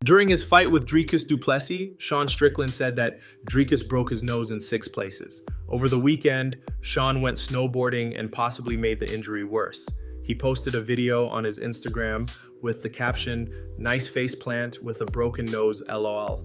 During his fight with Dricus du Plessis, Sean Strickland said that Dricus broke his nose in 6 places. Over the weekend, Sean went snowboarding and possibly made the injury worse. He posted a video on his Instagram with the caption, "Nice face plant with a broken nose, LOL."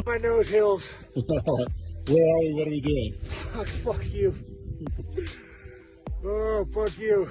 My nose healed. Where are we? What are we doing? Fuck you. Oh, fuck you.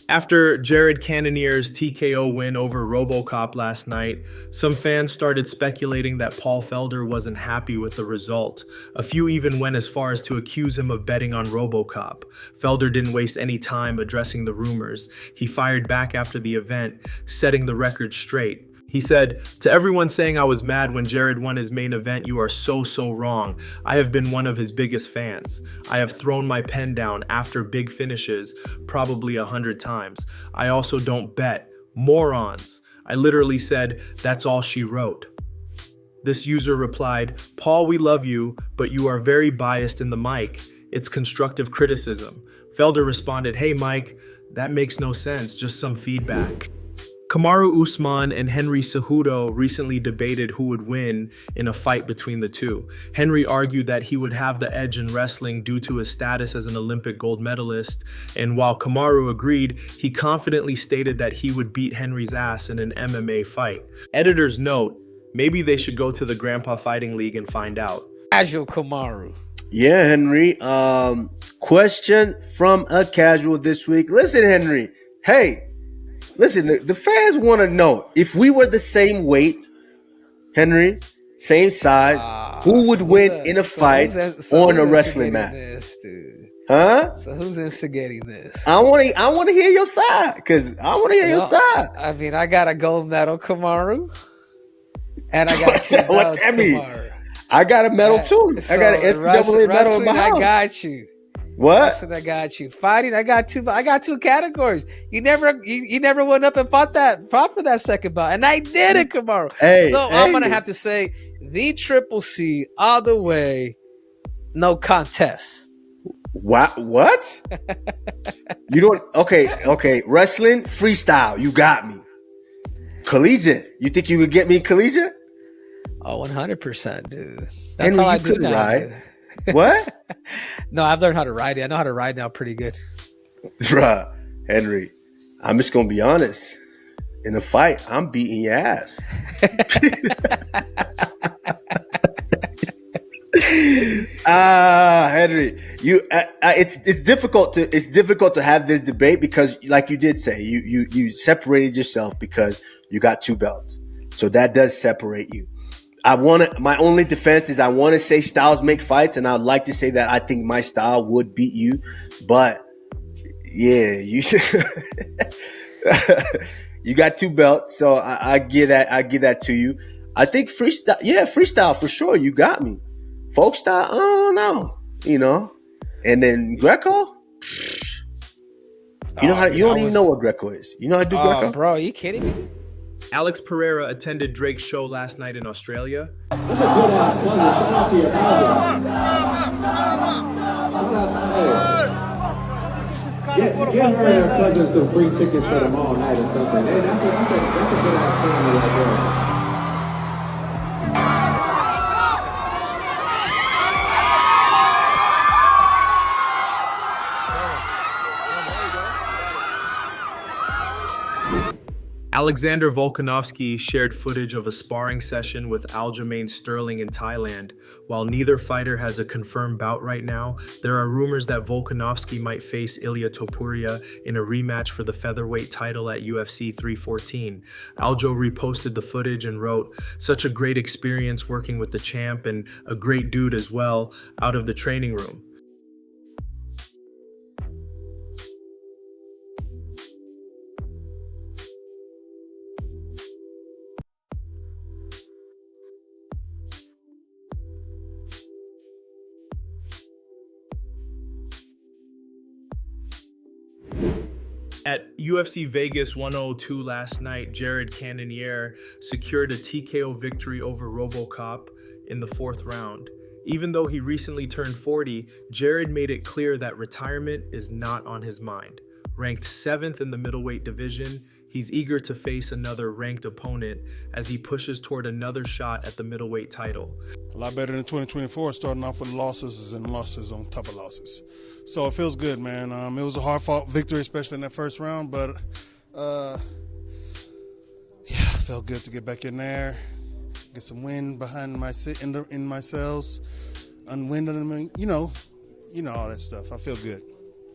After Jared Cannonier's TKO win over RoboCop last night, some fans started speculating that Paul Felder wasn't happy with the result. A few even went as far as to accuse him of betting on RoboCop. Felder didn't waste any time addressing the rumors. He fired back after the event, setting the record straight. He said, "To everyone saying I was mad when Jared won his main event, you are so wrong. I have been one of his biggest fans. I have thrown my pen down after big finishes probably 100 times. I also don't bet. Morons. I literally said, that's all she wrote." This user replied, "Paul, we love you, but you are very biased in the mic. It's constructive criticism." Felder responded, "Hey Mike, that makes no sense, just some feedback." Kamaru Usman and Henry Cejudo recently debated who would win in a fight between the two. Henry argued that he would have the edge in wrestling due to his status as an Olympic gold medalist, and while Kamaru agreed, he confidently stated that he would beat Henry's ass in an MMA fight. Editor's note, maybe they should go to the Grandpa Fighting League and find out. Casual Kamaru. Yeah, Henry. Question from a casual this week. Listen, Henry. Hey. Listen, the fans want to know, if we were the same weight, Henry, same size, who would win in a fight or in a wrestling match? Huh? So who's instigating this? I want to hear your side, because I want to hear your side. I mean, I got a gold medal, Kamaru, and I got 2 belts, what that mean? Kamaru. I got a medal too. So I got an NCAA medal in my house. I got you. What? Listen, I got you. Fighting, I got 2 categories. You never went up and fought for that second bout. And I did it, Kamaru. I'm gonna have to say the Triple C all the way, no contest. What? You don't okay. Wrestling, freestyle, you got me. Collegiate. You think you could get me collegiate? Oh, 100%, dude. That's Henry, all I you do couldn't now. ride. What? No, I've learned how to ride it. I know how to ride now pretty good. Bruh, Henry, I'm just going to be honest. In a fight, I'm beating your ass. Henry, it's difficult to have this debate because, like you did say, you separated yourself because you got 2 belts. So that does separate you. My only defense is I want to say styles make fights, and I'd like to say that I think my style would beat you, but yeah, you you got 2 belts, so I give that to you. I think freestyle for sure. You got me. Folk style, I don't know, and then Greco. You don't even know what Greco is. You know how to do Greco? Bro, are you kidding me? Alex Pereira attended Drake's show last night in Australia. That's a good ass cousin. Shout out to your cousin. Give her and her cousin some free tickets for them all night or something. Hey, that's a good ass family right there. Alexander Volkanovski shared footage of a sparring session with Aljamain Sterling in Thailand. While neither fighter has a confirmed bout right now, there are rumors that Volkanovski might face Ilia Topuria in a rematch for the featherweight title at UFC 314. Aljo reposted the footage and wrote, "Such a great experience working with the champ and a great dude as well out of the training room." At UFC Vegas 102 last night, Jared Cannonier secured a TKO victory over RoboCop in the 4th round. Even though he recently turned 40, Jared made it clear that retirement is not on his mind. Ranked 7th in the middleweight division, he's eager to face another ranked opponent as he pushes toward another shot at the middleweight title. A lot better than 2024, starting off with losses and losses on top of losses. So it feels good, man. It was a hard-fought victory, especially in that first round, but yeah, it felt good to get back in there, get some wind behind in my cells, unwind them, you know all that stuff. I feel good.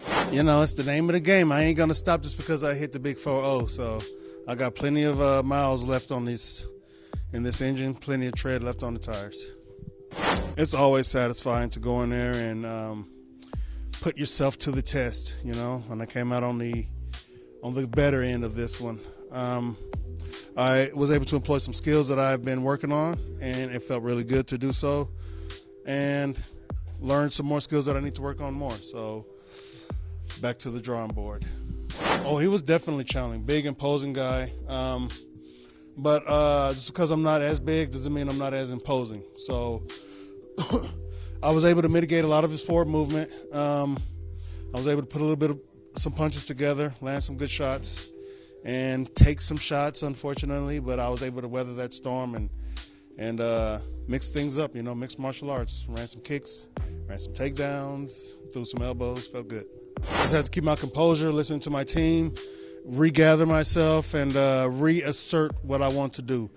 It's the name of the game. I ain't gonna stop just because I hit the big 4-0. So I got plenty of miles left on in this engine, plenty of tread left on the tires. It's always satisfying to go in there and put yourself to the test, and I came out on the better end of this one. I was able to employ some skills that I've been working on, and it felt really good to do so, and learn some more skills that I need to work on more. So back to the drawing board. Oh, he was definitely challenging, big, imposing guy. But just because I'm not as big doesn't mean I'm not as imposing. So I was able to mitigate a lot of his forward movement. I was able to put a little bit of some punches together, land some good shots, and take some shots, unfortunately. But I was able to weather that storm and mix things up, mixed martial arts. Ran some kicks, ran some takedowns, threw some elbows, felt good. Just had to keep my composure, listen to my team, regather myself, and reassert what I want to do.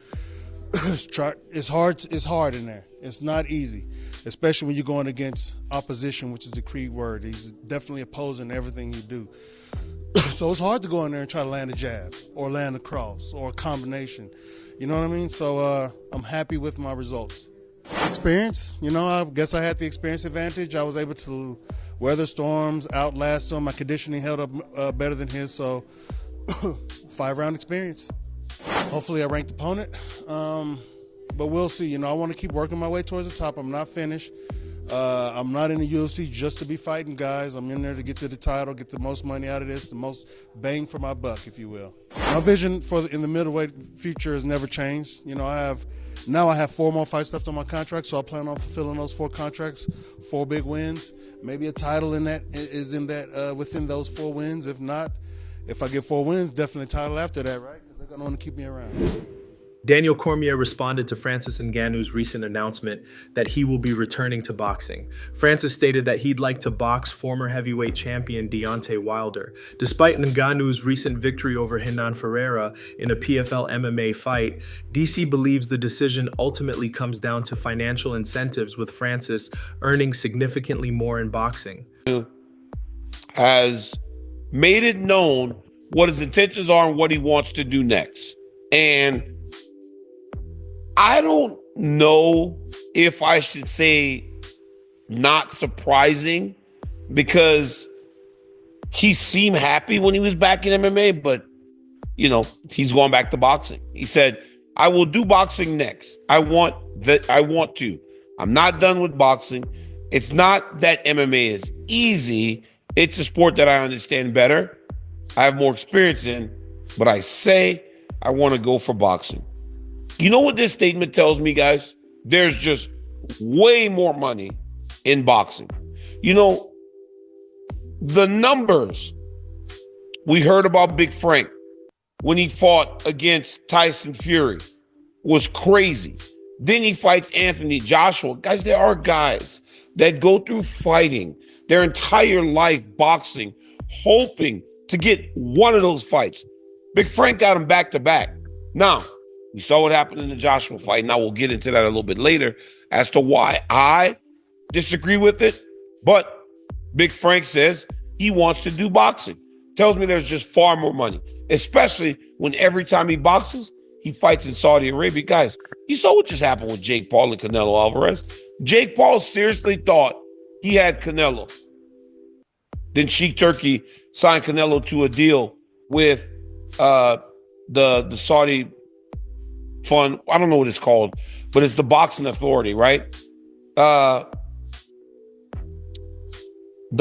It's hard in there. It's not easy, especially when you're going against opposition, which is the Creed word. He's definitely opposing everything you do. So it's hard to go in there and try to land a jab or land a cross or a combination. You know what I mean? So I'm happy with my results. Experience, I guess I had the experience advantage. I was able to weather storms, outlast them. My conditioning held up better than his, so 5-round experience. Hopefully a ranked opponent, but we'll see. I want to keep working my way towards the top. I'm not finished. I'm not in the UFC just to be fighting guys. I'm in there to get to the title, get the most money out of this, the most bang for my buck, if you will. My vision in the middleweight future has never changed. I have 4 more fights left on my contract, so I plan on fulfilling those 4 contracts, 4 big wins. Maybe a title within those 4 wins. If not, if I get 4 wins, definitely a title after that, right? They're going to want to keep me around. Daniel Cormier responded to Francis Ngannou's recent announcement that he will be returning to boxing. Francis stated that he'd like to box former heavyweight champion Deontay Wilder. Despite Ngannou's recent victory over Hernan Pereira in a PFL MMA fight, DC believes the decision ultimately comes down to financial incentives, with Francis earning significantly more in boxing. Has made it known what his intentions are and what he wants to do next. And I don't know if I should say not surprising, because he seemed happy when he was back in MMA, but he's going back to boxing. He said, I will do boxing next. I want to. I'm not done with boxing. It's not that MMA is easy. It's a sport that I understand better, I have more experience in, but I say I want to go for boxing. You know what this statement tells me, guys? There's just way more money in boxing. The numbers we heard about Big Frank when he fought against Tyson Fury was crazy. Then he fights Anthony Joshua. Guys, there are guys that go through fighting their entire life boxing, hoping to get one of those fights. Big Frank got him back to back. Now, we saw what happened in the Joshua fight. Now we'll get into that a little bit later as to why I disagree with it. But Big Frank says he wants to do boxing. Tells me there's just far more money, especially when every time he boxes, he fights in Saudi Arabia. Guys, you saw what just happened with Jake Paul and Canelo Alvarez. Jake Paul seriously thought he had Canelo. Then Sheik Turkey signed Canelo to a deal with the Saudi fund. I don't know what it's called, but it's the boxing authority, right? The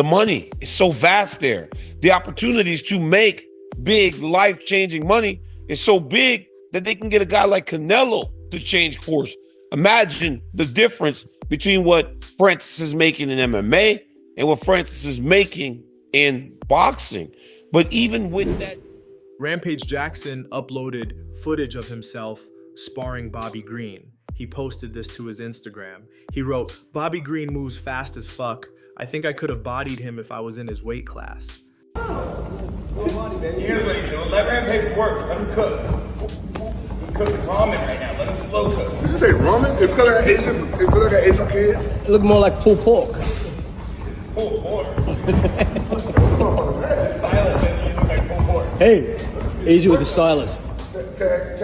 money is so vast there. The opportunities to make big, life-changing money is so big that they can get a guy like Canelo to change course. Imagine the difference between what Francis is making in MMA and what Francis is making in boxing. But even with that, Rampage Jackson uploaded footage of himself sparring Bobby Green. He posted this to his Instagram. He wrote, "Bobby Green moves fast as fuck. I think I could have bodied him if I was in his weight class." Here's what he's doing. Let Rampage work. Let him cook. He's cooking ramen right now. Let him slow cook. Did you say ramen? It's because I got Asian kids. It look more like pulled pork. Pulled pork. Stylist said you look like pulled pork. Hey, Asia with the stylist. Let's get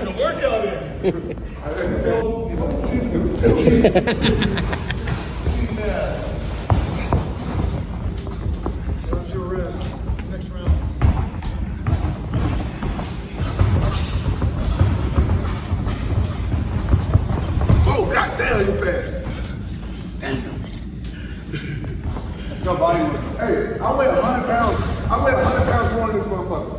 the workout in. Next round. Oh, goddamn, you fast. Your body weight. Hey, I weigh 100 pounds. I weigh 100 pounds more than this motherfucker.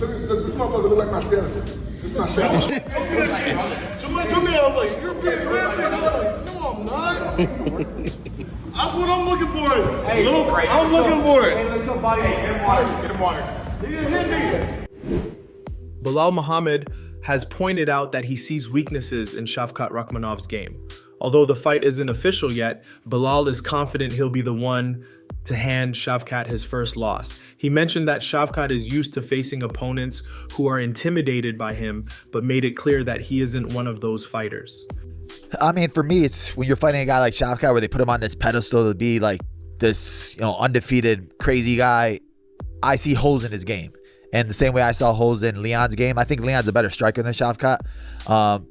Look, this motherfucker look like my skeleton. This is my skeleton. Somebody told me, I was like, you're big, man. I'm like, no, I'm not. That's what I'm looking for. Hey, Luke, I'm looking for it. Hey, let's go body. Hey, get him water. He didn't hit me. Belal Muhammad has pointed out that he sees weaknesses in Shavkhat Rakhmonov's game. Although the fight isn't official yet, Belal is confident he'll be the one to hand Shavkhat his first loss. He mentioned that Shavkhat is used to facing opponents who are intimidated by him, but made it clear that he isn't one of those fighters. I mean, for me, it's when you're fighting a guy like Shavkhat where they put him on this pedestal to be like this, undefeated, crazy guy. I see holes in his game. And the same way I saw holes in Leon's game. I think Leon's a better striker than Shavkhat.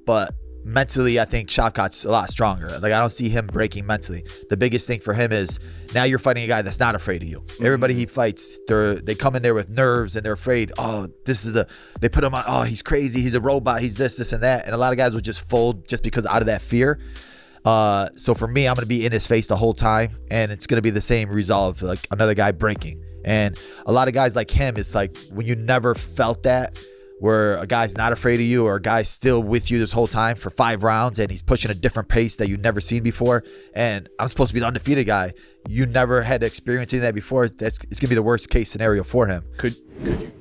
But mentally, I think Shavkat's a lot stronger. Like, I don't see him breaking mentally. The biggest thing for him is now you're fighting a guy that's not afraid of you. Everybody he fights, they come in there with nerves and they're afraid. Oh, they put him on, oh, he's crazy. He's a robot. He's this, and that. And a lot of guys will just fold just because out of that fear. So for me, I'm going to be in his face the whole time. And it's going to be the same result of like another guy breaking. And a lot of guys like him, it's like when you never felt that, where a guy's not afraid of you or a guy's still with you this whole time for 5 rounds and he's pushing a different pace that you've never seen before. And I'm supposed to be the undefeated guy. You never had experience in that before. It's going to be the worst case scenario for him. Could you?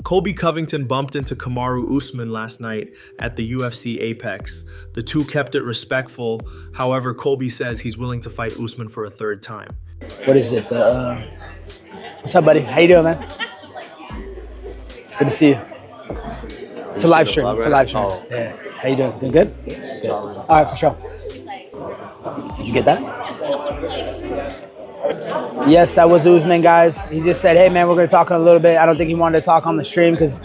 Colby Covington bumped into Kamaru Usman last night at the UFC Apex. The two kept it respectful. However, Colby says he's willing to fight Usman for a 3rd time. What is it? What's up, buddy? How you doing, man? Good to see you. It's a live stream. It's a live stream. Yeah. How you doing? Doing good? Good. All right, for sure. Did you get that? Yes, that was Usman, guys. He just said, hey, man, we're going to talk in a little bit. I don't think he wanted to talk on the stream because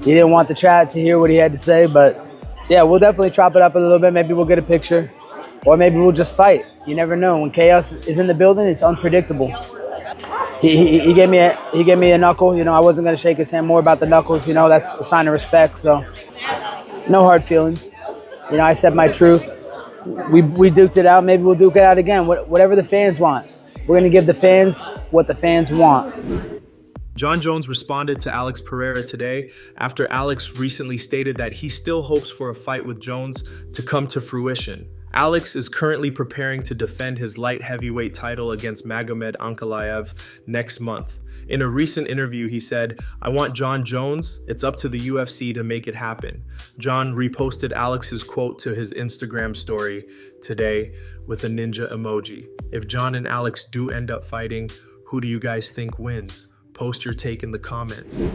he didn't want the chat to hear what he had to say. But, yeah, we'll definitely chop it up a little bit. Maybe we'll get a picture. Or maybe we'll just fight. You never know. When chaos is in the building, it's unpredictable. He gave me a knuckle. I wasn't going to shake his hand. More about the knuckles. That's a sign of respect. So no hard feelings. I said my truth. We duked it out. Maybe we'll duke it out again. Whatever the fans want. We're going to give the fans what the fans want. Jon Jones responded to Alex Pereira today after Alex recently stated that he still hopes for a fight with Jones to come to fruition. Alex is currently preparing to defend his light heavyweight title against Magomed Ankalaev next month. In a recent interview, he said, "I want Jon Jones. It's up to the UFC to make it happen." Jon reposted Alex's quote to his Instagram story today with a ninja emoji. If Jon and Alex do end up fighting, who do you guys think wins? Post your take in the comments.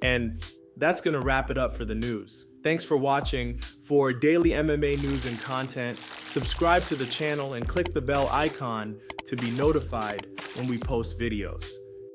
And that's going to wrap it up for the news. Thanks for watching. For daily MMA news and content, subscribe to the channel and click the bell icon to be notified when we post videos.